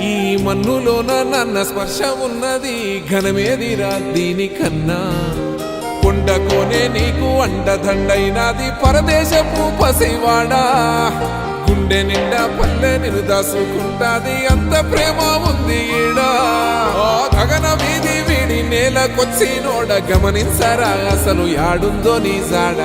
ఈ మన్నులోన నన్న స్పర్శ ఉన్నది ఘనమేదిరా దీనికన్నా కొండకోనే నీకు అండదండైనది పరదేశపు పసివాడా గుండె నిండా పల్లె నిన్ను దాసుకుంటాది అంత ప్రేమ ఉంది ఈడా గగన వీధి వీడి నేలకొచ్చి నోడ గమనించరా అసలు యాడుందో నీ జాడ